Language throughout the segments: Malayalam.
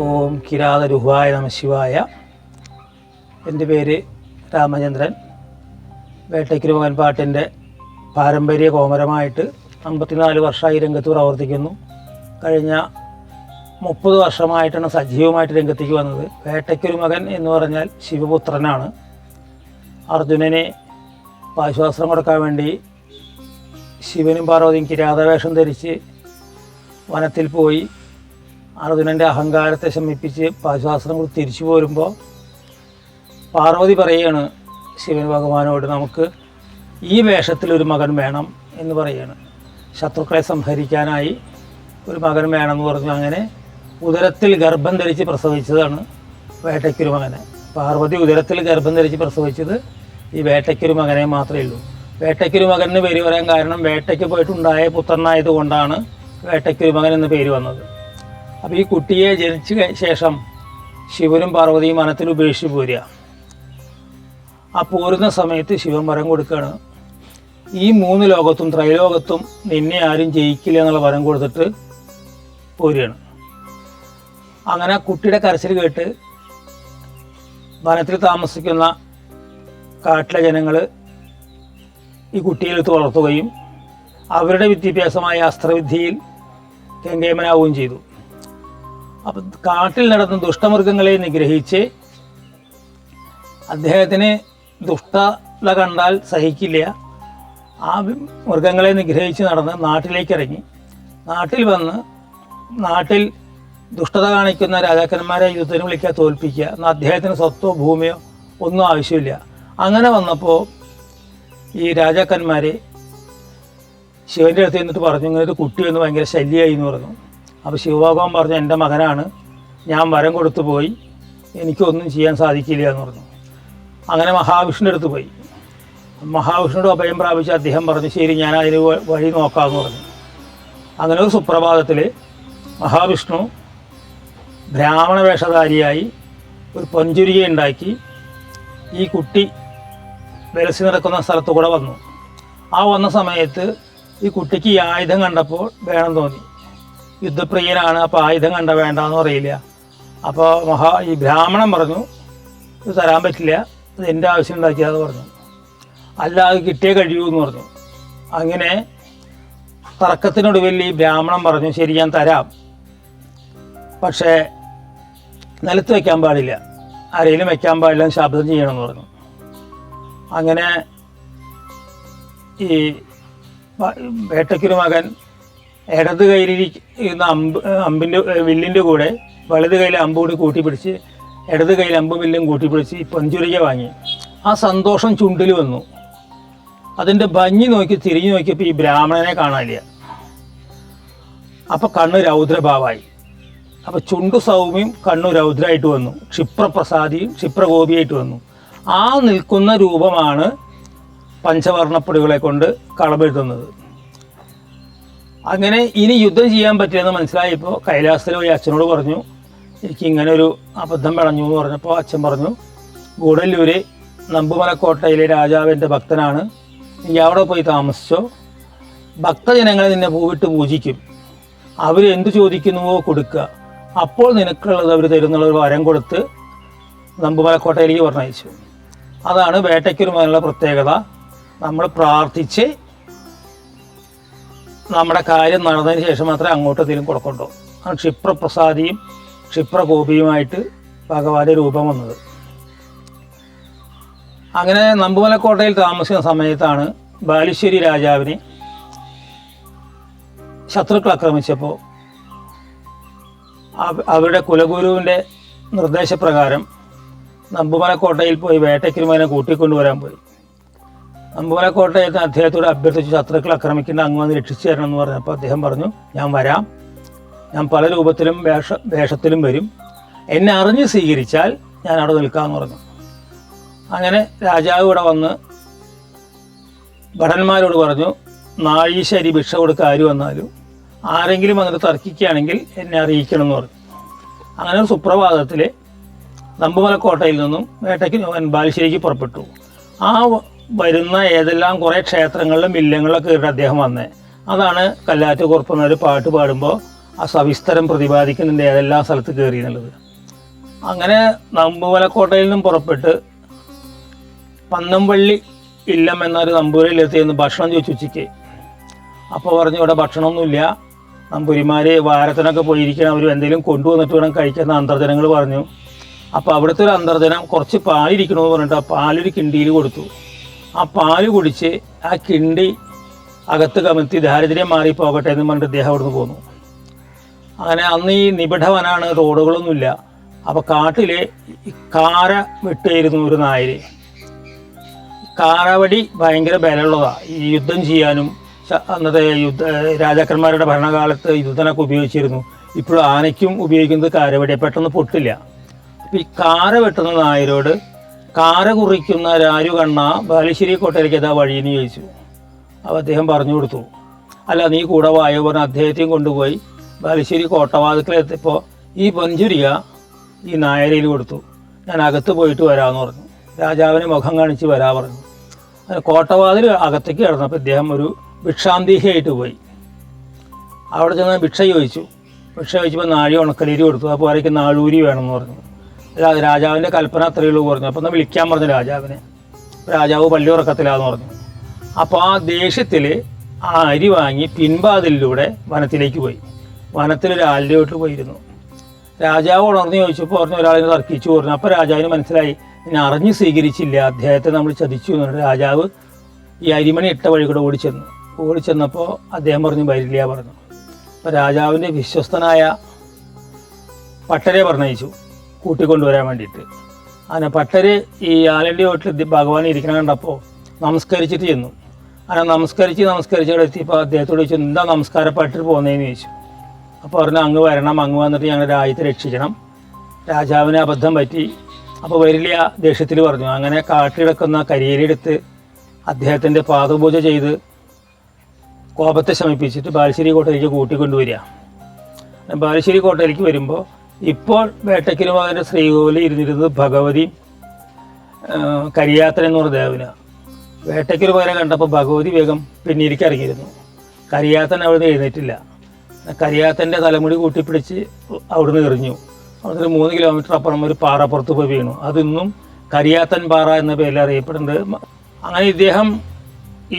ഓം കിരാതരുഹായ നമ ശിവായ. എൻ്റെ പേര് രാമചന്ദ്രൻ. വേട്ടയ്ക്കുരുമകൻ പാട്ടിൻ്റെ പാരമ്പര്യ കോമരമായിട്ട് 54 വർഷമായി രംഗത്ത് പ്രവർത്തിക്കുന്നു. കഴിഞ്ഞ 30 വർഷമായിട്ടാണ് സജീവമായിട്ട് രംഗത്തേക്ക് വന്നത്. വേട്ടയ്ക്കുരുമകൻ എന്ന് പറഞ്ഞാൽ ശിവപുത്രനാണ്. അർജുനനെ പാശുവസ്ത്രം കൊടുക്കാൻ വേണ്ടി ശിവനും പാർവതിയും കിരാതവേഷം ധരിച്ച് വനത്തിൽ പോയി അർജുനൻ്റെ അഹങ്കാരത്തെ ശമിപ്പിച്ച് പാശുവസ്ത്രം കൊടുത്ത് തിരിച്ചു പോരുമ്പോൾ പാർവതി പറയുകയാണ് ശിവൻ ഭഗവാനോട്, നമുക്ക് ഈ വേഷത്തിലൊരു മകൻ വേണം എന്ന് പറയുകയാണ്. ശത്രുക്കളെ സംഹരിക്കാനായി ഒരു മകൻ വേണമെന്ന് പറഞ്ഞു. അങ്ങനെ ഉദരത്തിൽ ഗർഭം ധരിച്ച് പ്രസവിച്ചതാണ് വേട്ടയ്ക്കുരുമകനെ. പാർവതി ഉദരത്തിൽ ഗർഭം ധരിച്ച് പ്രസവിച്ചത് ഈ വേട്ടയ്ക്കുരുമകനെ മാത്രമേ ഉള്ളൂ. വേട്ടയ്ക്കുരുമകന് പേര് പറയാൻ കാരണം വേട്ടയ്ക്ക് പോയിട്ടുണ്ടായ പുത്രനായതുകൊണ്ടാണ് വേട്ടയ്ക്കുരുമകൻ എന്ന് പേര് വന്നത്. അപ്പോൾ ഈ കുട്ടിയെ ജനിച്ച ശേഷം ശിവനും പാർവതിയും വനത്തിൽ ഉപേക്ഷിച്ച് പോരുക. ആ പോരുന്ന സമയത്ത് ശിവൻ വരം കൊടുക്കുകയാണ്, ഈ 3 ലോകത്തും ത്രൈലോകത്തും നിന്നെ ആരും ജയിക്കില്ല എന്നുള്ള വരം കൊടുത്തിട്ട് പോരുകയാണ്. അങ്ങനെ കുട്ടിയുടെ കരച്ചിൽ കേട്ട് വനത്തിൽ താമസിക്കുന്ന കാട്ടിലെ ജനങ്ങൾ ഈ കുട്ടിയെടുത്ത് വളർത്തുകയും അവരുടെ വിദ്യാഭ്യാസമായ അസ്ത്രവിദ്യയിൽ കെങ്കേമനാവുകയും ചെയ്തു. അപ്പം കാട്ടിൽ നടന്ന ദുഷ്ടമൃഗങ്ങളെ നിഗ്രഹിച്ച് അദ്ദേഹത്തിന് ദുഷ്ടത കണ്ടാൽ സഹിക്കില്ല. ആ മൃഗങ്ങളെ നിഗ്രഹിച്ച് നടന്ന് നാട്ടിലേക്ക് ഇറങ്ങി. നാട്ടിൽ വന്ന് നാട്ടിൽ ദുഷ്ടത കാണിക്കുന്ന രാജാക്കന്മാരെ യുദ്ധത്തിന് വിളിക്കുക, തോൽപ്പിക്കുക. എന്നാൽ അദ്ദേഹത്തിന് സ്വത്തോ ഭൂമിയോ ഒന്നും ആവശ്യമില്ല. അങ്ങനെ വന്നപ്പോൾ ഈ രാജാക്കന്മാർ ശിവൻ്റെ അടുത്ത് നിന്നിട്ട് പറഞ്ഞു, ഇങ്ങനെ ഒരു കുട്ടി വന്ന് ഭയങ്കര ശല്യമായി എന്ന് പറഞ്ഞു. അപ്പോൾ ശിവഭഗവാൻ പറഞ്ഞു, എൻ്റെ മകനാണ്, ഞാൻ വരം കൊടുത്തു പോയി, എനിക്കൊന്നും ചെയ്യാൻ സാധിക്കില്ല എന്ന് പറഞ്ഞു. അങ്ങനെ മഹാവിഷ്ണുവിൻ്റെ അടുത്ത് പോയി. മഹാവിഷ്ണുவோട് അഭയം പ്രാപിച്ച അദ്ദേഹം പറഞ്ഞു, ശരി, ഞാൻ അതിന് വഴി നോക്കാമെന്ന് പറഞ്ഞു. അങ്ങനെ ഒരു സുപ്രഭാതത്തിൽ മഹാവിഷ്ണു ബ്രാഹ്മണ വേഷധാരിയായി ഒരു പൊഞ്ചുരിക ഉണ്ടാക്കി ഈ കുട്ടി വിലസി നടക്കുന്ന സ്ഥലത്തു കൂടെ വന്നു. ആ വന്ന സമയത്ത് ഈ കുട്ടിക്ക് ഈ ആയുധം കണ്ടപ്പോൾ വേണം തോന്നി. യുദ്ധപ്രിയനാണ്, അപ്പോൾ ആയുധം കണ്ട വേണ്ടാന്ന് പറയില്ല. അപ്പോൾ ഈ ബ്രാഹ്മണൻ പറഞ്ഞു, ഇത് തരാൻ പറ്റില്ല, ഇത് എൻ്റെ ആവശ്യം ഉണ്ടാക്കിയാന്ന് പറഞ്ഞു. അല്ല, അത് കിട്ടിയേ കഴിയൂ എന്ന് പറഞ്ഞു. അങ്ങനെ തർക്കത്തിനൊടുവിൽ ഈ ബ്രാഹ്മണൻ പറഞ്ഞു, ശരി, ഞാൻ തരാം, പക്ഷേ നിലത്ത് വയ്ക്കാൻ പാടില്ല, ആരെങ്കിലും വയ്ക്കാൻ പാടില്ല, ശബ്ദം ചെയ്യണമെന്ന് പറഞ്ഞു. അങ്ങനെ ഈ വേട്ടയ്ക്കുരുമകൻ ഇടത് കയ്യിലിരിക്കുന്ന അമ്പിൻ്റെ വില്ലിൻ്റെ കൂടെ വലത് കയ്യിൽ അമ്പ് കൂടി കൂട്ടിപ്പിടിച്ച് ഇടത് കയ്യിൽ അമ്പും വില്ലും കൂട്ടിപ്പിടിച്ച് ഈ പൊഞ്ചുരിക വാങ്ങി. ആ സന്തോഷം ചുണ്ടിൽ വന്നു. അതിൻ്റെ ഭംഗി നോക്കി തിരിഞ്ഞു നോക്കിയപ്പോൾ ഈ ബ്രാഹ്മണനെ കാണാനില്ല. അപ്പോൾ കണ്ണ് രൗദ്രഭാവമായി. അപ്പോൾ ചുണ്ടു സൗമ്യം, കണ്ണു രൗദ്രമായിട്ട് വന്നു. ക്ഷിപ്രപ്രസാദിയും ക്ഷിപ്രകോപിയായിട്ട് വന്നു. ആ നിൽക്കുന്ന രൂപമാണ് പഞ്ചവർണ്ണപ്പൊടികളെ കൊണ്ട് കളമെഴുതുന്നത്. അങ്ങനെ ഇനി യുദ്ധം ചെയ്യാൻ പറ്റില്ലെന്ന് മനസ്സിലായപ്പോൾ കൈലാസത്തിൽ പോയി അച്ഛനോട് പറഞ്ഞു, എനിക്കിങ്ങനെ ഒരു അബദ്ധം പിഴഞ്ഞു എന്ന് പറഞ്ഞപ്പോൾ അച്ഛൻ പറഞ്ഞു, ഗൂഡല്ലൂര് നമ്പുമലക്കോട്ടയിലെ രാജാവിൻ്റെ ഭക്തനാണ്, നീ അവിടെ പോയി താമസിച്ചോ, ഭക്തജനങ്ങളെ നിന്നെ പൂവിട്ട് പൂജിക്കും, അവരെന്തു ചോദിക്കുന്നുവോ കൊടുക്കുക, അപ്പോൾ നിനക്കുള്ളത് അവർ തരുന്നുള്ള ഒരു വരം കൊടുത്ത് നമ്പുമലക്കോട്ടയിലേക്ക് പറഞ്ഞയച്ചു. അതാണ് വേട്ടയ്ക്കുരുമകനുള്ള പ്രത്യേകത. നമ്മൾ പ്രാർത്ഥിച്ച് നമ്മുടെ കാര്യം നടന്നതിന് ശേഷം മാത്രമേ അങ്ങോട്ട് എന്തെങ്കിലും കൊടുക്കണ്ടോ. ആണ് ക്ഷിപ്രപ്രസാദിയും ക്ഷിപ്രകോപിയുമായിട്ട് ഭഗവാന്റെ രൂപം വന്നത്. അങ്ങനെ നമ്പുമലക്കോട്ടയിൽ താമസിക്കുന്ന സമയത്താണ് ബാലുശ്ശേരി രാജാവിനെ ശത്രുക്കൾ ആക്രമിച്ചപ്പോൾ അവരുടെ കുലഗുരുവിൻ്റെ നിർദ്ദേശപ്രകാരം നമ്പുമലക്കോട്ടയിൽ പോയി വേട്ടയ്ക്കുരുമകനെ കൂട്ടിക്കൊണ്ടുവരാൻ പോയി. നമ്പുമലക്കോട്ടയത്ത് അദ്ദേഹത്തോട് അഭ്യർത്ഥിച്ചു, ശത്രുക്കൾ ആക്രമിക്കേണ്ട, അങ്ങ് വന്ന് രക്ഷിച്ചു തരണം എന്ന് പറഞ്ഞപ്പോൾ അദ്ദേഹം പറഞ്ഞു, ഞാൻ വരാം, ഞാൻ പല രൂപത്തിലും വേഷത്തിലും വരും, എന്നെ അറിഞ്ഞ് സ്വീകരിച്ചാൽ ഞാൻ അവിടെ നിൽക്കാമെന്ന് പറഞ്ഞു. അങ്ങനെ രാജാവ് ഇവിടെ വന്ന് ഭടന്മാരോട് പറഞ്ഞു, നാഴീശരി ഭിക്ഷ കൊടുക്കുക ആര് വന്നാലും ആരെങ്കിലും വന്നിട്ട് തർക്കിക്കുകയാണെങ്കിൽ എന്നെ അറിയിക്കണം എന്ന് പറഞ്ഞു. അങ്ങനെ ഒരു സുപ്രഭാതത്തിൽ നമ്പുമലക്കോട്ടയിൽ നിന്നും ബാലുശ്ശേരിക്ക് പുറപ്പെട്ടു. ആ വരുന്ന ഏതെല്ലാം കുറേ ക്ഷേത്രങ്ങളിലും വില്ലങ്ങളിലൊക്കെ കയറിയിട്ട് അദ്ദേഹം വന്നേ. അതാണ് കല്ലാറ്റുകുറുപ്പ് എന്നൊരു പാട്ട് പാടുമ്പോൾ ആ സവിസ്തരം പ്രതിപാദിക്കുന്നുണ്ട് ഏതെല്ലാം സ്ഥലത്ത് കയറി എന്നുള്ളത്. അങ്ങനെ നമ്പൂമലക്കോട്ടയിൽ നിന്നും പുറപ്പെട്ട് പന്നംപള്ളി ഇല്ലം എന്നൊരു നമ്പൂരിലെത്തിയെന്ന് ഭക്ഷണം ചോദിച്ചു ഉച്ചയ്ക്ക്. അപ്പോൾ പറഞ്ഞു ഇവിടെ ഭക്ഷണമൊന്നുമില്ല, നമ്പൂരിമാർ വാരത്തിനൊക്കെ പോയിരിക്കണം, അവർ എന്തെങ്കിലും കൊണ്ടുവന്നിട്ട് വേണം കഴിക്കുന്ന അന്തർജനങ്ങൾ പറഞ്ഞു. അപ്പോൾ അവിടുത്തെ ഒരു അന്തർജനം കുറച്ച് പാലിരിക്കണമെന്ന് പറഞ്ഞിട്ട് ആ പാലൊരു കിണ്ടിയിൽ കൊടുത്തു. ആ പാല് കുടിച്ച് ആ കിണ്ടി അകത്ത് കമത്തി ദാരിദ്ര്യം മാറിപ്പോകട്ടെ എന്ന് പറഞ്ഞിട്ട് അദ്ദേഹം അവിടുന്ന് പോന്നു. അങ്ങനെ അന്ന് ഈ നിബിഡവനാണ്, റോഡുകളൊന്നുമില്ല. അപ്പോൾ കാട്ടിൽ കാര വെട്ടുകയായിരുന്നു ഒരു നായർ. കാരാവടി ഭയങ്കര ബലമുള്ളതാണ്, ഈ യുദ്ധം ചെയ്യാനും അന്നത്തെ രാജാക്കന്മാരുടെ ഭരണകാലത്ത് യുദ്ധത്തിനൊക്കെ ഉപയോഗിച്ചിരുന്നു. ഇപ്പോഴും ആനയ്ക്കും ഉപയോഗിക്കുന്നത് കാരവടിയെ, പെട്ടെന്ന് പൊട്ടില്ല. അപ്പോൾ ഈ കാര വെട്ടുന്ന നായരോട് കാര കുറിക്കുന്ന രാരു കണ്ണ ബാലുശ്ശേരി കോട്ടയിലേക്ക് ഏതാ വഴിയെന്ന് ചോദിച്ചു. അപ്പോൾ അദ്ദേഹം പറഞ്ഞു കൊടുത്തു. അല്ല നീ കൂടെ വായോ പറഞ്ഞ് അദ്ദേഹത്തെയും കൊണ്ടുപോയി ബാലുശ്ശേരി കോട്ടവാതിക്കലെത്തിയപ്പോൾ ഈ പൊഞ്ചുരിക ഈ നായരയിൽ കൊടുത്തു. ഞാൻ അകത്ത് പോയിട്ട് വരാമെന്ന് പറഞ്ഞു. രാജാവിനെ മുഖം കാണിച്ച് വരാ പറഞ്ഞു. കോട്ടവാതിൽ അകത്തേക്ക് കിടന്നപ്പോൾ ഇദ്ദേഹം ഒരു ഭിക്ഷാന്തീഹയായിട്ട് പോയി. അവിടെ ചെന്ന് ഭിക്ഷ ചോദിച്ചു. ഭിക്ഷ ചോദിച്ചപ്പോൾ നാഴി ഉണക്കലീരി കൊടുത്തു. അപ്പോൾ ആരേക്ക് നാഴൂരി വേണമെന്ന് പറഞ്ഞു. രാജാവിൻ്റെ കൽപ്പന അത്രയേ ഉള്ളൂ പറഞ്ഞു. അപ്പോൾ ഒന്ന് വിളിക്കാൻ പറഞ്ഞു രാജാവിനെ. രാജാവ് പള്ളി ഉറക്കത്തിലാന്ന് പറഞ്ഞു. അപ്പോൾ ആ ദേഷ്യത്തിൽ ആ അരി വാങ്ങി പിൻവാതിലിലൂടെ വനത്തിലേക്ക് പോയി. വനത്തിലൊരാളുടെ വീട്ടിൽ പോയിരുന്നു. രാജാവ് ഉണർന്ന് ചോദിച്ചപ്പോൾ പറഞ്ഞു ഒരാളിനെ തർക്കിച്ചു പറഞ്ഞു. അപ്പോൾ രാജാവിന് മനസ്സിലായി ഇനി അറിഞ്ഞ് സ്വീകരിച്ചില്ല, അദ്ദേഹത്തെ നമ്മൾ ചതിച്ചു എന്ന് പറഞ്ഞു. രാജാവ് ഈ അരിമണി ഇട്ട വഴി കൂടെ ഓടിച്ചെന്നപ്പോൾ അദ്ദേഹം പറഞ്ഞു വരില്ല പറഞ്ഞു. അപ്പോൾ രാജാവിൻ്റെ വിശ്വസ്തനായ പട്ടരെ പറഞ്ഞയച്ചു കൂട്ടിക്കൊണ്ടുവരാൻ വേണ്ടിയിട്ട്. അങ്ങനെ പട്ടര് ഈ ആലൻ്റെ വീട്ടിൽ ഭഗവാൻ ഇരിക്കണം കണ്ടപ്പോൾ നമസ്കരിച്ചിട്ട് ചെന്നു. അങ്ങനെ നമസ്കരിച്ച് അവിടെ എത്തിയപ്പോൾ അദ്ദേഹത്തോട് ചോദിച്ചു എന്താ നമസ്കാരപ്പെട്ടിട്ട് പോകുന്നതെന്ന് ചോദിച്ചു. അപ്പോൾ പറഞ്ഞു അങ്ങ് വരണം, അങ്ങ് വന്നിട്ട് ഞങ്ങളുടെ രാജ്യത്തെ രക്ഷിക്കണം. രാജാവിന് അബദ്ധം പറ്റി. അപ്പോൾ വരില്ല ദേഷ്യത്തിൽ പറഞ്ഞു. അങ്ങനെ കാട്ടിടക്കുന്ന കരിയിലെടുത്ത് അദ്ദേഹത്തിൻ്റെ പാദപൂജ ചെയ്ത് കോപത്തെ ശമിപ്പിച്ചിട്ട് ബാലുശ്ശേരി കോട്ടയിലേക്ക് കൂട്ടിക്കൊണ്ടുവരിക. ബാലുശ്ശേരി കോട്ടയിലേക്ക് വരുമ്പോൾ ഇപ്പോൾ വേട്ടയ്ക്കൽ മകൻ്റെ ശ്രീകോവിലിൽ ഇരുന്നിരുന്നത് ഭഗവതി കരിയാത്തൻ എന്ന് പറഞ്ഞ ദേവനാണ്. വേട്ടയ്ക്കൽ മകനെ കണ്ടപ്പോൾ ഭഗവതി വേഗം പിന്നീലേക്ക് ഇറങ്ങിയിരുന്നു. കരിയാത്തൻ അവിടുന്ന് എഴുന്നേറ്റില്ല. കരിയാത്തൻ്റെ തലമുടി കൂട്ടിപ്പിടിച്ച് അവിടുന്ന് എറിഞ്ഞു. അവിടുന്ന് 3 കിലോമീറ്റർ അപ്പുറം ഒരു പാറപ്പുറത്ത് പോയി വീണു. അതിന്നും കരിയാത്തൻ പാറ എന്ന പേരിൽ അറിയപ്പെടുന്നുണ്ട്. അങ്ങനെ ഇദ്ദേഹം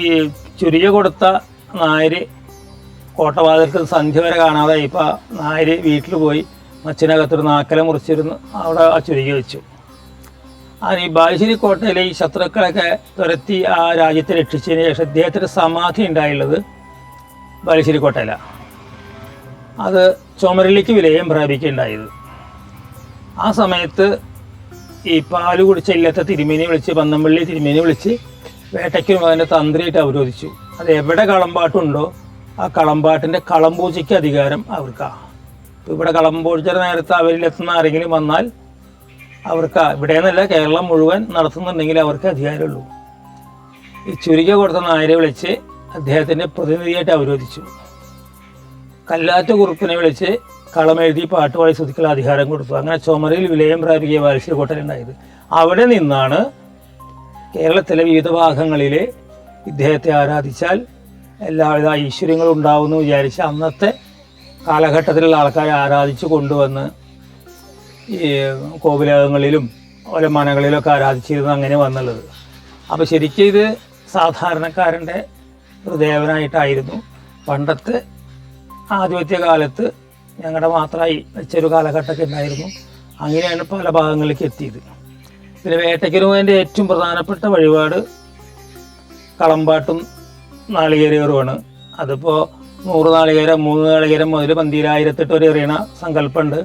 ഈ ചുരിക കൊടുത്ത നായർ കോട്ടവാതിൽക്ക് സന്ധ്യ വരെ കാണാതെ ഇപ്പോൾ നായർ വീട്ടിൽ പോയി മച്ചിനകത്തൊരു നാക്കല മുറിച്ചിരുന്ന് അവിടെ ആ ചുരിക വെച്ചു. അങ്ങനെ ഈ ബാലുശ്ശേരി കോട്ടയിലെ ഈ ശത്രുക്കളൊക്കെ തുരത്തി ആ രാജ്യത്തെ രക്ഷിച്ചതിന് ശേഷം ഇദ്ദേഹത്തിൻ്റെ സമാധി ഉണ്ടായുള്ളത് ബാലുശ്ശേരി കോട്ടയിലാണ്. അത് ചുമരിലേക്ക് വിലയം പ്രാപിക്കുകയുണ്ടായത്. ആ സമയത്ത് ഈ പാല് കുടിച്ച ഇല്ലത്തെ തിരുമേനി വിളിച്ച് പന്നമ്പള്ളി തിരുമേനി വിളിച്ച് വേട്ടയ്ക്കൽ മകൻ്റെ തന്ത്രിയായിട്ട് അവരോധിച്ചു. അത് എവിടെ കളമ്പാട്ടുണ്ടോ ആ കളമ്പാട്ടിൻ്റെ കളംപൂജയ്ക്ക് അധികാരം അവർക്കാണ്. ഇപ്പോൾ ഇവിടെ കളംപൂജയുടെ നേരത്തെ അവരിലെത്തുന്ന ആരെങ്കിലും വന്നാൽ അവർക്ക് ഇവിടെ നിന്നല്ല കേരളം മുഴുവൻ നടത്തുന്നുണ്ടെങ്കിൽ അവർക്ക് അധികാരമുള്ളൂ. ഈ ചുരിക കൊടുത്ത നായരെ വിളിച്ച് അദ്ദേഹത്തിൻ്റെ പ്രതിനിധിയായിട്ട് അവരോധിച്ചു. കല്ലാറ്റ കുറുപ്പിനെ വിളിച്ച് കളമെഴുതി പാട്ടുപാടി സ്തുതിക്കുള്ള അധികാരം കൊടുത്തു. അങ്ങനെ ചുമരിൽ വിലയം പ്രാപിക്കുക ബാലുശ്ശേരി കോട്ടയിലുണ്ടായത്. അവിടെ നിന്നാണ് കേരളത്തിലെ വിവിധ ഭാഗങ്ങളിൽ ഇദ്ദേഹത്തെ ആരാധിച്ചാൽ എല്ലാവിധ ഐശ്വര്യങ്ങളും ഉണ്ടാവുമെന്ന് വിചാരിച്ച് അന്നത്തെ കാലഘട്ടത്തിലുള്ള ആൾക്കാരെ ആരാധിച്ച് കൊണ്ടുവന്ന് ഈ കോവിലകങ്ങളിലും ഓരോ മനകളിലൊക്കെ ആരാധിച്ചിരുന്നു അങ്ങനെ വന്നുള്ളത്. അപ്പോൾ ശരിക്കും ഇത് സാധാരണക്കാരൻ്റെ ഒരു ദേവനായിട്ടായിരുന്നു. പണ്ടത്തെ ആധിപത്യ കാലത്ത് ഞങ്ങളുടെ മാത്രമായി വെച്ചൊരു കാലഘട്ടമൊക്കെ ഉണ്ടായിരുന്നു. അങ്ങനെയാണ് പല ഭാഗങ്ങളിലേക്ക് എത്തിയത്. പിന്നെ വേട്ടയ്ക്കലുമതിൻ്റെ ഏറ്റവും പ്രധാനപ്പെട്ട വഴിപാട് കളമ്പാട്ടും നാളികേരവുമാണ്. അതിപ്പോൾ 100 നാളികേരം 3 നാളികേരം മുതൽ 12,008 വരെ എറിയണ സങ്കല്പമുണ്ട്.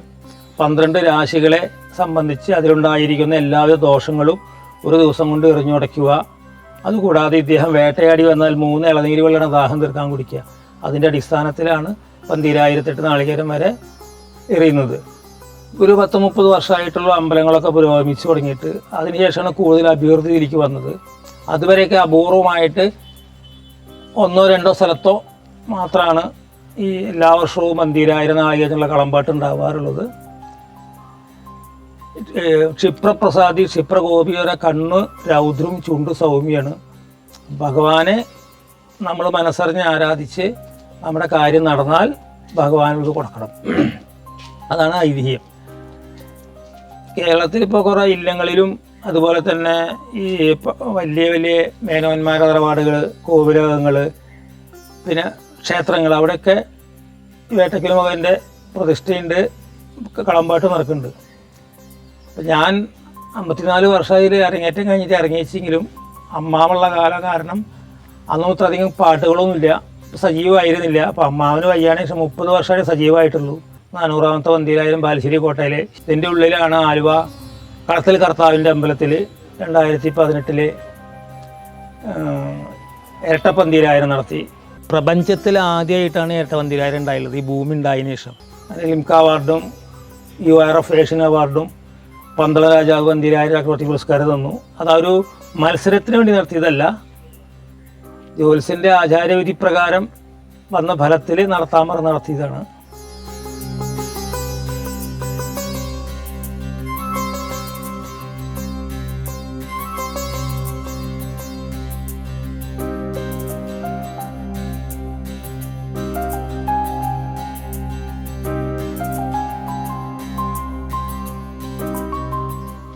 12 രാശികളെ സംബന്ധിച്ച് അതിലുണ്ടായിരിക്കുന്ന എല്ലാവിധ ദോഷങ്ങളും ഒരു ദിവസം കൊണ്ട് എറിഞ്ഞുടയ്ക്കുക. അതുകൂടാതെ ഇദ്ദേഹം വേട്ടയാടി വന്നാൽ 3 ഇളനീര് വെള്ളം ദാഹം തീർക്കാൻ കുടിക്കുക. അതിൻ്റെ അടിസ്ഥാനത്തിലാണ് 12,008 നാളികേരം വരെ എറിയുന്നത്. ഒരു 10-30 വർഷമായിട്ടുള്ള അമ്പലങ്ങളൊക്കെ പുരോഗമിച്ച് തുടങ്ങിയിട്ട് അതിനുശേഷമാണ് കൂടുതൽ അഭിവൃദ്ധിയിലേക്ക് വന്നത്. അതുവരെയൊക്കെ അപൂർവമായിട്ട് 1-2 സ്ഥലത്തോ മാത്രമാണ് ഈ എല്ലാ വർഷവും 12,000 നാളികേരത്തിനുള്ള കളമ്പാട്ട് ഉണ്ടാവാറുള്ളത്. ക്ഷിപ്രപ്രസാദി ക്ഷിപ്രഗോപിയുടെ കണ്ണ് രൗദ്രം ചുണ്ട് സൗമ്യാണ്. ഭഗവാനെ നമ്മൾ മനസ്സറിഞ്ഞ് ആരാധിച്ച് നമ്മുടെ കാര്യം നടന്നാൽ ഭഗവാനോട് കൊടുക്കണം. അതാണ് ഐതിഹ്യം. കേരളത്തിൽ ഇപ്പോൾ കുറേ ഇല്ലങ്ങളിലും അതുപോലെ തന്നെ ഈ വലിയ വലിയ മേനോന്മാരുടെ തറവാടുകൾ, കോവിലകങ്ങൾ, പിന്നെ ക്ഷേത്രങ്ങൾ, അവിടെയൊക്കെ വേട്ടയ്ക്കൽ മകൻ്റെ പ്രതിഷ്ഠയുണ്ട്, കളമ്പാട്ട് നടക്കുന്നുണ്ട്. അപ്പം ഞാൻ 54 വർഷമായി അരങ്ങേറ്റം കഴിഞ്ഞിട്ട് ഇറങ്ങിച്ചെങ്കിലും അമ്മാവുള്ള കാലം കാരണം അന്നൊന്നും അധികം പാട്ടുകളൊന്നുമില്ല, സജീവമായിരുന്നില്ല. അപ്പോൾ അമ്മാവന് വയ്യാണെങ്കിൽ 30 വർഷമായി സജീവമായിട്ടുള്ളൂ. 400ാമത്തെ പന്തിയിലായാലും ബാലുശ്ശേരി കോട്ടയിൽ. ഇതിൻ്റെ ഉള്ളിലാണ് ആലുവ കളത്തിൽ കർത്താവിൻ്റെ അമ്പലത്തിൽ 2018 ഇരട്ടപ്പന്തിയിലായിരം നടത്തി. പ്രപഞ്ചത്തിൽ ആദ്യമായിട്ടാണ് ഇരട്ടപ്പന്തിയിലായിരം ഉണ്ടായുള്ളത് ഈ ഭൂമി ഉണ്ടായതിനു ശേഷം. ലിംക അവാർഡും URF ഏഷ്യൻ അവാർഡും പന്തള രാജാവ് പന്തിയിലായിരം ചക്രവർത്തി പുരസ്കാരം തന്നു. അതൊരു മത്സരത്തിന് വേണ്ടി നടത്തിയതല്ല, ജ്യോത്സ്യൻ്റെ ആചാരവിധി പ്രകാരം വന്ന ഫലത്തിൽ നടത്താൻ പറഞ്ഞ് നടത്തിയതാണ്.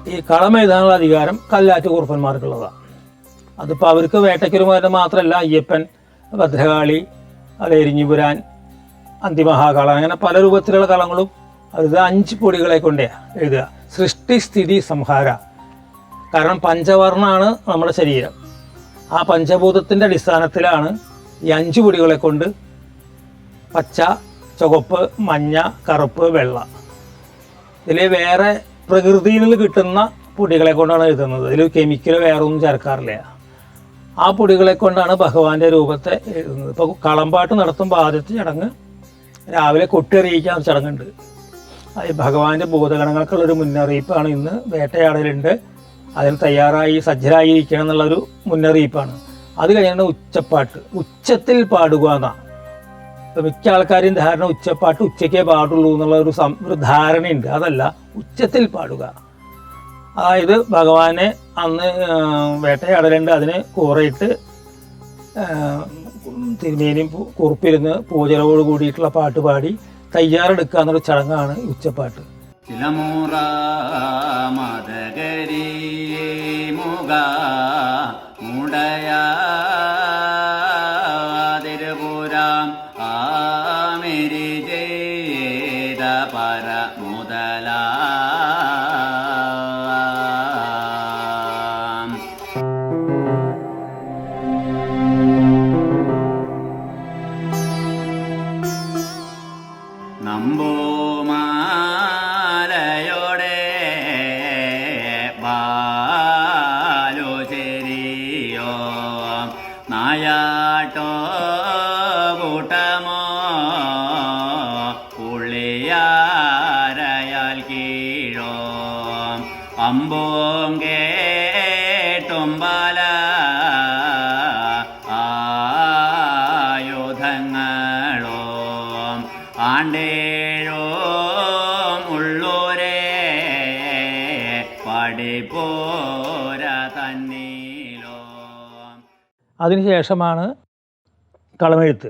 ഈ കളം എഴുതാനുള്ള അധികാരം കല്ലാറ്റ് കുറുപ്പന്മാർക്കുള്ളതാണ്. അതിപ്പോൾ അവർക്ക് വേട്ടയ്ക്കൊരുമാരുടെ മാത്രമല്ല, അയ്യപ്പൻ, ഭദ്രകാളി, എരിഞ്ഞിപുരാൻ, അന്തിമഹാകാളം, അങ്ങനെ പല രൂപത്തിലുള്ള കളങ്ങളും അത് 5 പൊടികളെ കൊണ്ടേ എഴുതുക. സൃഷ്ടി, സ്ഥിതി, സംഹാര. കാരണം പഞ്ചവർണ്ണമാണ് നമ്മുടെ ശരീരം. ആ പഞ്ചഭൂതത്തിൻ്റെ അടിസ്ഥാനത്തിലാണ് ഈ 5 പൊടികളെ കൊണ്ട് പച്ച, ചുവപ്പ്, മഞ്ഞ, കറുപ്പ്, വെള്ള, ഇതിൽ വേറെ പ്രകൃതിയിൽ നിന്ന് കിട്ടുന്ന പൊടികളെ കൊണ്ടാണ് എഴുതുന്നത്. ഇതിൽ കെമിക്കൽ വേറെ ഒന്നും ചേർക്കാറില്ല. ആ പൊടികളെ കൊണ്ടാണ് ഭഗവാന്റെ രൂപത്തെ എഴുതുന്നത്. ഇപ്പോൾ കളമ്പാട്ട് നടത്തുമ്പോൾ ആദ്യത്തെ ചടങ്ങ് രാവിലെ കൊട്ടിയറിയിക്കാൻ ചടങ്ങുണ്ട്. അത് ഭഗവാന്റെ ഭൂതഗണങ്ങൾക്കുള്ളൊരു മുന്നറിയിപ്പാണ്. ഇന്ന് വേട്ടയാടലുണ്ട്, അതിന് തയ്യാറായി സജ്ജരായിരിക്കണം എന്നുള്ളൊരു മുന്നറിയിപ്പാണ്. അത് കഴിഞ്ഞാണ് ഉച്ചപ്പാട്ട്. ഉച്ചത്തിൽ പാടുക എന്നാണ്. മിക്ക ആൾക്കാരും ധാരണ ഉച്ചപ്പാട്ട് ഉച്ചയ്ക്കേ പാടുള്ളൂ എന്നുള്ള ഒരു ധാരണയുണ്ട്. അതല്ല, ഉച്ചത്തിൽ പാടുക. അതായത് ഭഗവാനെ അന്ന് വേട്ടയാടലുണ്ട്, അതിന് കൂറയിട്ട് തിരുമേനിയും കുറുപ്പിരുന്ന് പൂജകളോട് കൂടിയിട്ടുള്ള പാട്ട് പാടി തയ്യാറെടുക്കുക എന്നൊരു ചടങ്ങാണ് ഉച്ചപ്പാട്ട്. നായാട്ടോ കൂട്ടമോ പുള്ളിയാരയാൽ കീഴോ അമ്പോം കേട്ടും പല ആയുധങ്ങളോ ആണ്ടേഴോ ഉള്ളൂരേ പടിപ്പോര തന്നീലോ. അതിനുശേഷമാണ് കളമെഴുത്ത്.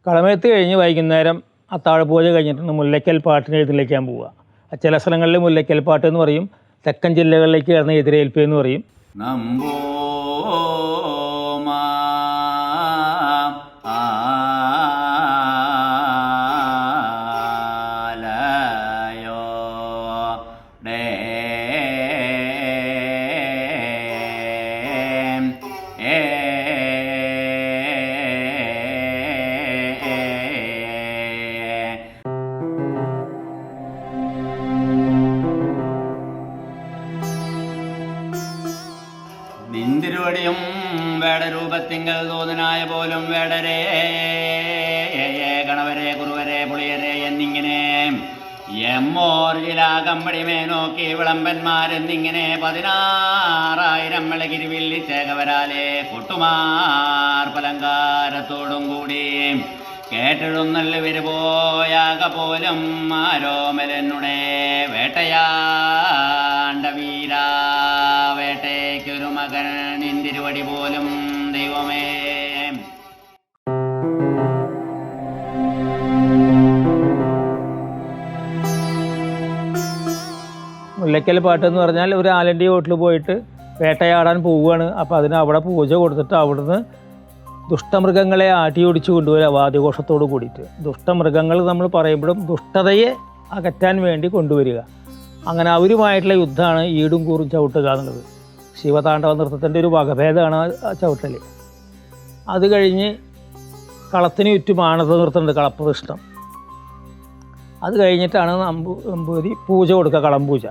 കളമെഴുത്ത് കഴിഞ്ഞ് വൈകുന്നേരം അത്താഴപൂജ കഴിഞ്ഞിട്ട് മുല്ലയ്ക്കൽ പാട്ടിന് എഴുന്നള്ളിക്കാൻ പോവുക. ചില സ്ഥലങ്ങളിൽ മുല്ലയ്ക്കൽ പാട്ട് എന്ന് പറയും, തെക്കൻ ജില്ലകളിലേക്ക് കിടന്ന എതിരേൽപ്പ് എന്ന് പറയും. നിന്തിരുവടിയും വേടരൂപത്തിങ്കൽ തോന്നനായ പോലും വേടരേ ഗണവരെ കുറുവരെ പുളിയരെ എന്നിങ്ങനെ എമ്മോർജിലാകമ്പടി മേനോക്കി വിളമ്പന്മാരെന്നിങ്ങനെ 16,000 വിളകിരിവില്ലി ചേകവരാലെ കൊട്ടുമാർ പലങ്കാരത്തോടും കൂടി കേട്ടെഴുന്നള്ളി വരുപോയാക പോലും ആരോമലെന്നുടെ വേട്ടയാണ്ട വീരാ വേട്ടയ്ക്കൊരു മകൻ നിന്തിരുവടി പോലും ദൈവമേ. പുല്ലക്കൽ പാട്ട് എന്ന് പറഞ്ഞാൽ ഒരു ആലൻ്റെ വീട്ടിൽ പോയിട്ട് വേട്ടയാടാൻ പോവുകയാണ്. അപ്പോൾ അതിന് അവിടെ പൂജ കൊടുത്തിട്ട് അവിടുന്ന് ദുഷ്ടമൃഗങ്ങളെ ആട്ടിയോടിച്ച് കൊണ്ടുവരിക വാദ്യഘോഷത്തോട് കൂടിയിട്ട്. ദുഷ്ടമൃഗങ്ങൾ നമ്മൾ പറയുമ്പോഴും ദുഷ്ടതയെ അകറ്റാൻ വേണ്ടി കൊണ്ടുവരിക. അങ്ങനെ അവരുമായിട്ടുള്ള യുദ്ധമാണ് ഈടും കൂറും ചവിട്ടുക എന്നുള്ളത്. ശിവതാണ്ഡവ നൃത്തത്തിൻ്റെ ഒരു വകഭേദമാണ് ആ ചവിട്ടൽ. അത് കഴിഞ്ഞ് കളത്തിന് ചുറ്റും ആണത്ത നൃത്തമുണ്ട്, കളപ്രതിഷ്ഠം. അത് കഴിഞ്ഞിട്ടാണ് നമ്പൂതിരി പൂജ കൊടുക്കുക, കളം പൂജ.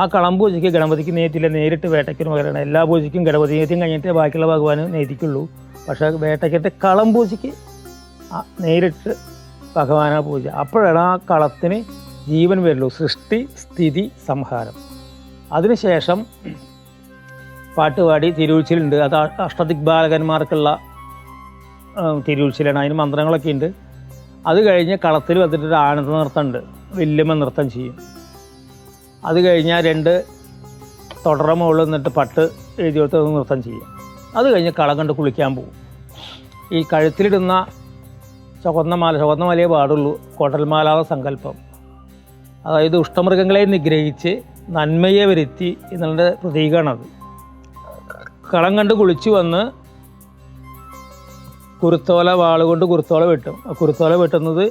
ആ കളം പൂജയ്ക്ക് ഗണപതിക്ക് നേറ്റില്ല, നേരിട്ട് വേട്ടയ്ക്കൊരു മകരാണ്. എല്ലാ പൂജയ്ക്കും ഗണപതി നേത്യം കഴിഞ്ഞിട്ടേ ബാക്കിയുള്ള ഭഗവാന് നേതിക്കുള്ളൂ. പക്ഷേ വേട്ടയ്ക്കത്തെ കളം പൂജയ്ക്ക് നേരിട്ട് ഭഗവാനാണ് പൂജ. അപ്പോഴാണ് ആ കളത്തിന് ജീവൻ വരുള്ളൂ. സൃഷ്ടി, സ്ഥിതി, സംഹാരം. അതിനുശേഷം പാട്ടുപാടി തിരുവുച്ചിലുണ്ട്. അത് അഷ്ടദിഗ്ബാലകന്മാർക്കുള്ള തിരുവുച്ചിലാണ്. അതിന് മന്ത്രങ്ങളൊക്കെ ഉണ്ട്. അത് കഴിഞ്ഞ് കളത്തിൽ വന്നിട്ടൊരു ആനന്ദ നൃത്തമുണ്ട്, വല്യമ്മ നൃത്തം ചെയ്യും. അത് കഴിഞ്ഞാൽ 2 തുടറ മുകളിൽ നിന്നിട്ട് പട്ട് എഴുതി കൊടുത്ത് നൃത്തം ചെയ്യും. അത് കഴിഞ്ഞ് കളം കണ്ട് കുളിക്കാൻ പോകും. ഈ കഴുത്തിലിടുന്ന ചുവന്ന മാലയെ പാടുള്ളൂ, കോട്ടൽമാലാവ സങ്കല്പം. അതായത് ദുഷ്ടമൃഗങ്ങളെ നിഗ്രഹിച്ച് നന്മയെ വരുത്തി എന്നുള്ള പ്രതീകമാണത്. കളം കണ്ട് കുളിച്ചു വന്ന് കുരുത്തോല വാളുകൊണ്ട് കുരുത്തോല വെട്ടും. കുരുത്തോല വെട്ടുന്നത്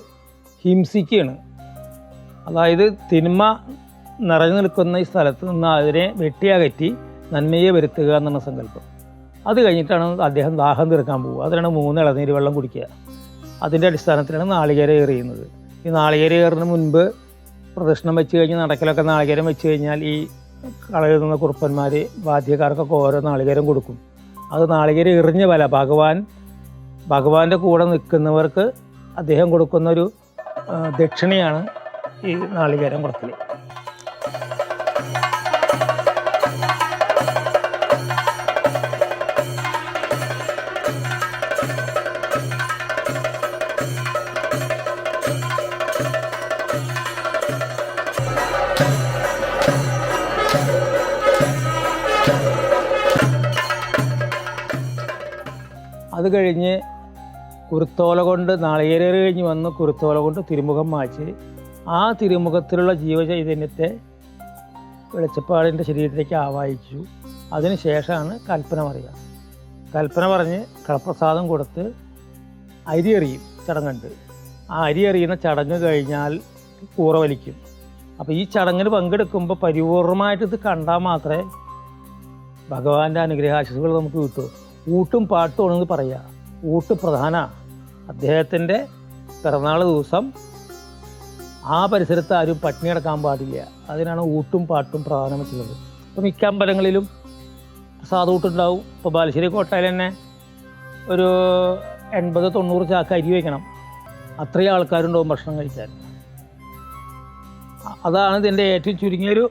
ഹിംസിക്കാണ്. അതായത് തിന്മ നിറഞ്ഞു നിൽക്കുന്ന ഈ സ്ഥലത്ത് നിന്ന് അതിനെ വെട്ടിയകറ്റി നന്മയെ വരുത്തുക എന്നുള്ള സങ്കല്പം. അത് കഴിഞ്ഞിട്ടാണ് അദ്ദേഹം ദാഹം തീർക്കാൻ പോകുക. അതിനാണ് 3 ഇളനീര് വെള്ളം കുടിക്കുക. അതിൻ്റെ അടിസ്ഥാനത്തിലാണ് നാളികേരം ഏറിയുന്നത്. ഈ നാളികേരം ഏറിന് മുൻപ് പ്രദക്ഷിണം വെച്ച് കഴിഞ്ഞ് നടക്കലൊക്കെ നാളികേരം വെച്ച് കഴിഞ്ഞാൽ ഈ കളയുന്ന കുറുപ്പന്മാർ വാദ്യക്കാർക്കൊക്കെ ഓരോ നാളികേരം കൊടുക്കും. അത് നാളികേരം എറിഞ്ഞ വല ഭഗവാന്റെ കൂടെ നിൽക്കുന്നവർക്ക് അദ്ദേഹം കൊടുക്കുന്നൊരു ദക്ഷിണയാണ് ഈ നാളികേരം കൊടുക്കൽ. അത് കഴിഞ്ഞ് കുരുത്തോല കൊണ്ട് നാളികേരം കഴിഞ്ഞ് വന്ന് കുരുത്തോല കൊണ്ട് തിരുമുഖം മാച്ച് ആ തിരുമുഖത്തിലുള്ള ജീവചൈതന്യത്തെ വെളിച്ചപ്പാടിൻ്റെ ശരീരത്തിലേക്ക് ആവാഹിച്ചു. അതിന് ശേഷമാണ് കൽപ്പന പറയുക. കൽപ്പന പറഞ്ഞ് കളപ്രസാദം കൊടുത്ത് അരി എറിയും ചടങ്ങുണ്ട്. ആ അരി എറിയുന്ന ചടങ്ങ് കഴിഞ്ഞാൽ കൂറ വലിക്കും. അപ്പോൾ ഈ ചടങ്ങിന് പങ്കെടുക്കുമ്പോൾ പരിപൂർണമായിട്ട് ഇത് കണ്ടാൽ മാത്രമേ ഭഗവാന്റെ അനുഗ്രഹാശിസുകൾ നമുക്ക് കിട്ടൂ. ഊട്ടും പാട്ടും ആണെന്ന് പറയുക. ഊട്ട് പ്രധാന. അദ്ദേഹത്തിൻ്റെ പിറന്നാൾ ദിവസം ആ പരിസരത്ത് ആരും പട്ടിണി കിടക്കാൻ പാടില്ല. അതിനാണ് ഊട്ടും പാട്ടും പ്രധാനം വെച്ചുള്ളത്. ഇപ്പോൾ മിക്ക അമ്പലങ്ങളിലും പ്രസാദൂട്ടുണ്ടാവും. ഇപ്പോൾ ബാലുശ്ശേരി കോട്ടയിൽ തന്നെ ഒരു 80-90 ചാക്ക് അരി വയ്ക്കണം. അത്രയും ആൾക്കാരുണ്ടാവും ഭക്ഷണം കഴിക്കാൻ. അതാണ് ഇതിൻ്റെ ഏറ്റവും ചുരുങ്ങിയൊരു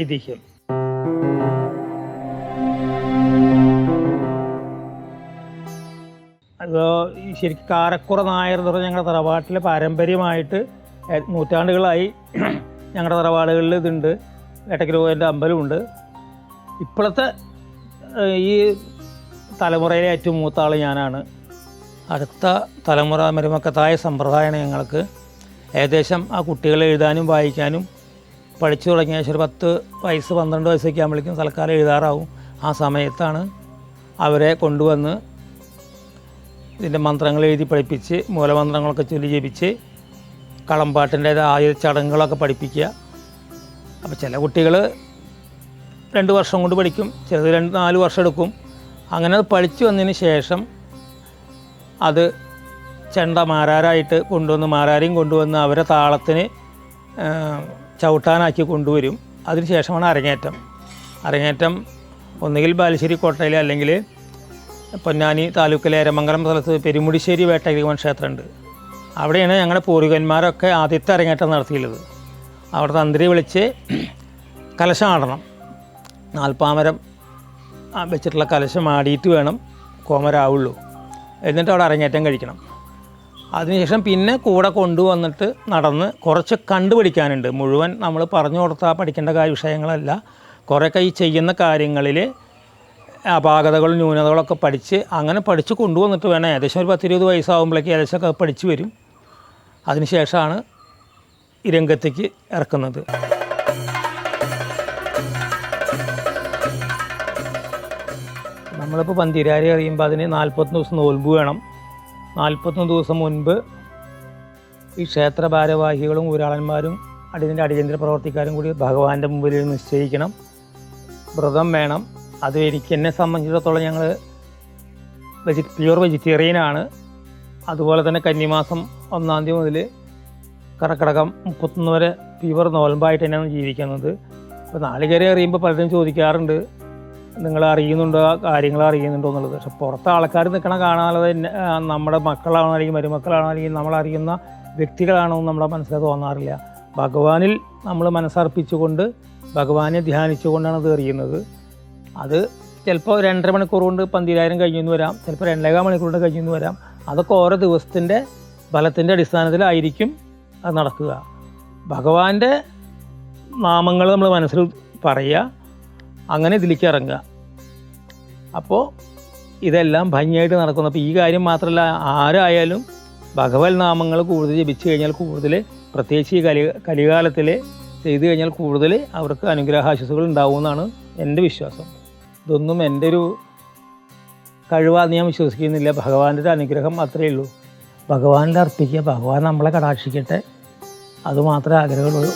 ഐതിഹ്യം. അപ്പോൾ ശരിക്കും കാരക്കുറ നായർ എന്ന് പറഞ്ഞാൽ ഞങ്ങളുടെ തറവാട്ടിൽ പാരമ്പര്യമായിട്ട് നൂറ്റാണ്ടുകളായി ഞങ്ങളുടെ തറവാടുകളിൽ ഇതുണ്ട്. വേട്ടക്കരൂരിൻ്റെ അമ്പലമുണ്ട്. ഇപ്പോഴത്തെ ഈ തലമുറയിലെ ഏറ്റവും മൂത്ത ആൾ ഞാനാണ്. അടുത്ത തലമുറ മരുമക്കത്തായ സമ്പ്രദായമാണ് ഞങ്ങൾക്ക്. ഏകദേശം ആ കുട്ടികളെ എഴുതാനും വായിക്കാനും പഠിച്ചു തുടങ്ങിയ ഒരു 10 വയസ്സ് 12 വയസ്സൊക്കെ ആകുമ്പോഴേക്കും തൽക്കാലം എഴുതാറാവും. ആ സമയത്താണ് അവരെ കൊണ്ടുവന്ന് ഇതിൻ്റെ മന്ത്രങ്ങൾ എഴുതി പഠിപ്പിച്ച് മൂലമന്ത്രങ്ങളൊക്കെ ചൊല്ലി ജപിച്ച് കളമ്പാട്ടിൻ്റേതായ ചടങ്ങുകളൊക്കെ പഠിപ്പിക്കുക. അപ്പോൾ ചില കുട്ടികൾ 2 വർഷം കൊണ്ട് പഠിക്കും, ചിലത് 4 വർഷം എടുക്കും. അങ്ങനെ അത് പഠിച്ചു വന്നതിന് ശേഷം അത് ചെണ്ട മാരാരായിട്ട് കൊണ്ടുവന്ന് മാരാരെയും കൊണ്ടുവന്ന് അവരെ താളത്തിന് ചവിട്ടാനാക്കി കൊണ്ടുവരും. അതിന് ശേഷമാണ് അരങ്ങേറ്റം ഒന്നുകിൽ ബാലുശ്ശേരി കോട്ടയിൽ അല്ലെങ്കിൽ പൊന്നാനി താലൂക്കിലെ എരമംഗലം സ്ഥലത്ത് പെരുമുടിശ്ശേരി വേട്ടഗിരിവൻ ക്ഷേത്രമുണ്ട്. അവിടെയാണ് ഞങ്ങളുടെ പൂർവികന്മാരൊക്കെ ആദ്യത്തെ അരങ്ങേറ്റം നടത്തിയുള്ളത്. അവിടെ തന്ത്രി വിളിച്ച് കലശം ആടണം. 40 മരം വെച്ചിട്ടുള്ള കലശം ആടിയിട്ട് വേണം കോമരാവുള്ളൂ. എന്നിട്ട് അവിടെ അരങ്ങേറ്റം കഴിക്കണം. അതിനുശേഷം പിന്നെ കൂടെ കൊണ്ടുവന്നിട്ട് നടന്ന് കുറച്ച് കണ്ടുപഠിക്കാനുണ്ട്. മുഴുവൻ നമ്മൾ പറഞ്ഞു കൊടുത്താൽ പഠിക്കേണ്ട വിഷയങ്ങളല്ല. കുറേയൊക്കെ ഈ ചെയ്യുന്ന കാര്യങ്ങളിൽ അപാകതകളും ന്യൂനതകളൊക്കെ പഠിച്ച് അങ്ങനെ പഠിച്ച് കൊണ്ടുവന്നിട്ട് വേണം ഏകദേശം ഒരു 10-20 വയസ്സാകുമ്പോഴേക്ക് ഏകദേശമൊക്കെ പഠിച്ചു വരും. അതിനുശേഷമാണ് ഈ രംഗത്തേക്ക് ഇറക്കുന്നത്. നമ്മളിപ്പോൾ പന്തിരാരി അറിയുമ്പോൾ അതിന് 41 ദിവസം നോൽമ്പ് വേണം. 41 ദിവസം മുൻപ് ഈ ക്ഷേത്ര ഭാരവാഹികളും ഊരാളന്മാരും അതിൻ്റെ അടിയന്തര പ്രവർത്തിക്കാരും കൂടി ഭഗവാന്റെ മുമ്പിൽ നിശ്ചയിക്കണം. വ്രതം വേണം. അത് എന്നെ സംബന്ധിച്ചിടത്തോളം ഞങ്ങൾ പ്യുവർ വെജിറ്റേറിയനാണ്. അതുപോലെ തന്നെ കന്നിമാസം 1-ാം തീയതി മുതൽ കർക്കിടകം 31 വരെ പ്യുവർ നോൽമ്പായിട്ട് തന്നെയാണ് ജീവിക്കുന്നത്. അപ്പോൾ നാളികേരം അറിയുമ്പോൾ പലരും ചോദിക്കാറുണ്ട്, നിങ്ങൾ അറിയുന്നുണ്ടോ, കാര്യങ്ങൾ അറിയുന്നുണ്ടോ എന്നുള്ളത്. പക്ഷെ പുറത്ത് ആൾക്കാർ നിൽക്കണ കാണാതെ നമ്മുടെ മക്കളാണോ അല്ലെങ്കിൽ മരുമക്കളാണോ അല്ലെങ്കിൽ നമ്മളറിയുന്ന വ്യക്തികളാണോ എന്ന് നമ്മുടെ മനസ്സിൽ തോന്നാറില്ല. ഭഗവാനിൽ നമ്മൾ മനസ്സർപ്പിച്ചുകൊണ്ട് ഭഗവാനെ ധ്യാനിച്ചുകൊണ്ടാണ് ഇത് അറിയുന്നത്. അത് ചിലപ്പോൾ 2.5 മണിക്കൂർ കൊണ്ട് 10,000 കഴിഞ്ഞെന്ന് വരാം, ചിലപ്പോൾ 2.25 മണിക്കൂർ കൊണ്ട് കഴിഞ്ഞെന്ന് വരാം. അതൊക്കെ ഓരോ ദിവസത്തിൻ്റെ ഫലത്തിൻ്റെ അടിസ്ഥാനത്തിലായിരിക്കും അത് നടക്കുക. ഭഗവാന്റെ നാമങ്ങൾ നമ്മൾ മനസ്സിൽ പറയുക, അങ്ങനെ ഇതിലേക്ക് ഇറങ്ങുക. അപ്പോൾ ഇതെല്ലാം ഭംഗിയായിട്ട് നടക്കുന്നു. അപ്പോൾ ഈ കാര്യം മാത്രമല്ല, ആരായാലും ഭഗവത് നാമങ്ങൾ കൂടുതൽ ജപിച്ചു കഴിഞ്ഞാൽ കൂടുതൽ, പ്രത്യേകിച്ച് ഈ കലികാലത്തിൽ ചെയ്തു കഴിഞ്ഞാൽ കൂടുതൽ അവർക്ക് അനുഗ്രഹാശിസുകൾ ഉണ്ടാവുമെന്നാണ് എൻ്റെ വിശ്വാസം. ഇതൊന്നും എൻ്റെ ഒരു കഴിവാന്ന് ഞാൻ വിശ്വസിക്കുന്നില്ല. ഭഗവാന്റെ ഒരു അനുഗ്രഹം മാത്രമേ ഉള്ളൂ. ഭഗവാനിൽ അർപ്പിക്കുക, ഭഗവാൻ നമ്മളെ കടാക്ഷിക്കട്ടെ, അതുമാത്രമേ ആഗ്രഹമുള്ളൂ.